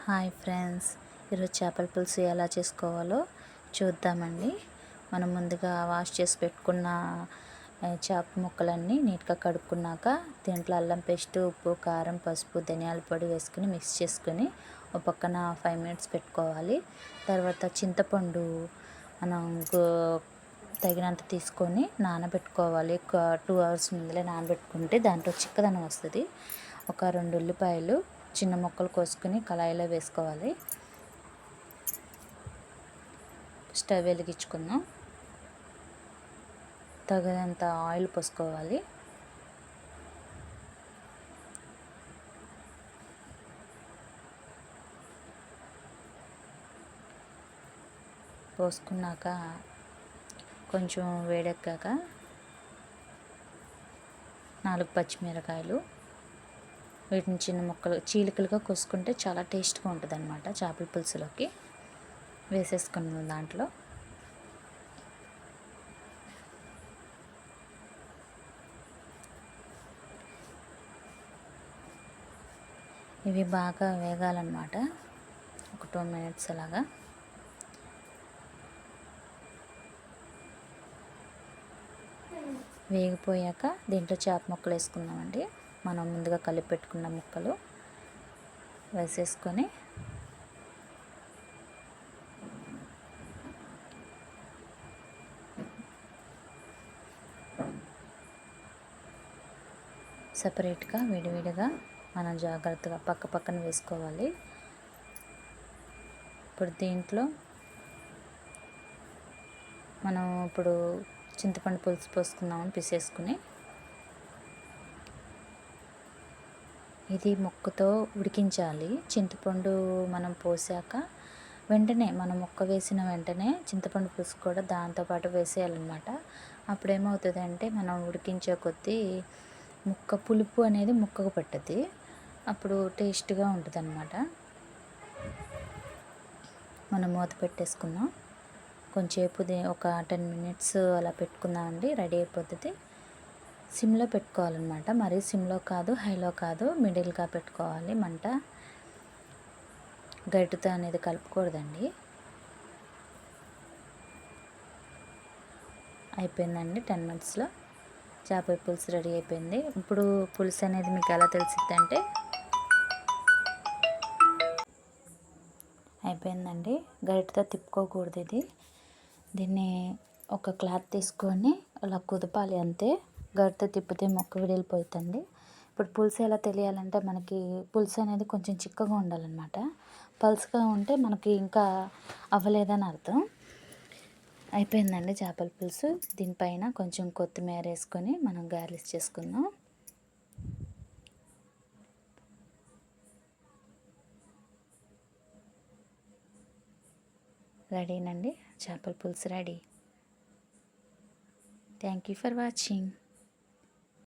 Hi friends, ఈరోజు చేపల పులుసు ఎలా చేసుకోవాలో చూద్దామండి. మనం ముందుగా వాష్ చేసి పెట్టుకున్న చేప ముక్కలన్నీ నీట్గా కడుక్కున్నాక దీంట్లో అల్లం పేస్ట్, ఉప్పు, కారం, పసుపు, ధనియాల పొడి వేసుకుని మిక్స్ చేసుకుని ఒక పక్కన 5 మినిట్స్ పెట్టుకోవాలి. తర్వాత చింతపండు మనం తగినంత తీసుకొని నానబెట్టుకోవాలి. ఒక 2 అవర్స్ ముందులే నానబెట్టుకుంటే దాంట్లో చిక్కదనం వస్తుంది. ఒక 2 ఉల్లిపాయలు చిన్న ముక్కలు కోసుకుని కళాయిలో వేసుకోవాలి. స్టవ్ వెలిగించుకుందాం. తగినంత ఆయిల్ పోసుకోవాలి. పోసుకున్నాక కొంచెం వేడెక్కాక 4 పచ్చిమిరకాయలు, వీటిని చిన్న ముక్కలు చీలికలుగా కోసుకుంటే చాలా టేస్ట్గా ఉంటుంది అన్నమాట. చేపల పులుసులోకి వేసేసుకున్నాం. దాంట్లో ఇవి బాగా వేగాలన్నమాట. ఒక 2 మినిట్స్ అలాగా. వేగిపోయాక దీంట్లో చేప ముక్కలు వేసుకున్నామండి. మనం ముందుగా కలిపి పెట్టుకున్న ముక్కలు వేసేసుకొని సపరేట్గా విడివిడిగా మనం జాగ్రత్తగా పక్కన వేసుకోవాలి. ఇప్పుడు దీంట్లో మనం చింతపండు పులుసు పోసుకుందామని పిసేసుకుని ఇది ముక్కతో ఉడికించాలి. చింతపండు మనం పోసాక వెంటనే మనం ముక్క వేసిన వెంటనే చింతపండు పులుసు కూడా దాంతోపాటు వేసేయాలన్నమాట. అప్పుడేమవుతుందంటే మనం ఉడికించే కొద్దీ ముక్క పులుపు అనేది ముక్కకు పట్టుద్ది. అప్పుడు టేస్ట్గా ఉంటుంది అన్నమాట. మనం మూత పెట్టేసుకుందాం. కొంచెంసేపు ఒక 10 మినిట్స్ అలా పెట్టుకుందామండి. రెడీ అయిపోతుంది. సిమ్లో పెట్టుకోవాలన్నమాట. మరీ సిమ్లో కాదు, హైలో కాదు, మిడిల్గా పెట్టుకోవాలి మంట. గరిటెతో అనేది కలుపుకూడదండి. అయిపోయిందండి. 10 మినిట్స్లో చేపల పులుసు రెడీ అయిపోయింది. ఇప్పుడు పులుసు అనేది మీకు ఎలా తెలిసిద్దంటే అయిపోయిందండి. గరిటెతో తిప్పుకోకూడదు. దీన్ని ఒక క్లాత్ తీసుకొని అలా కుదపాలి అంతే. గరిటెతో తిప్పితే మొక్క విడిలిపోతుంది. ఇప్పుడు పులుసు ఎలా తెలియాలంటే మనకి పులుసు అనేది కొంచెం చిక్కగా ఉండాలన్నమాట. పలుచగా ఉంటే మనకి ఇంకా అవ్వలేదని అర్థం. అయిపోయిందండి చేపల పులుసు. దీనిపైన కొంచెం కొత్తిమీర వేసుకొని మనం గార్నిష్ చేసుకుందాం. రెడీనండి, చేపల పులుసు ready. Thank you for watching.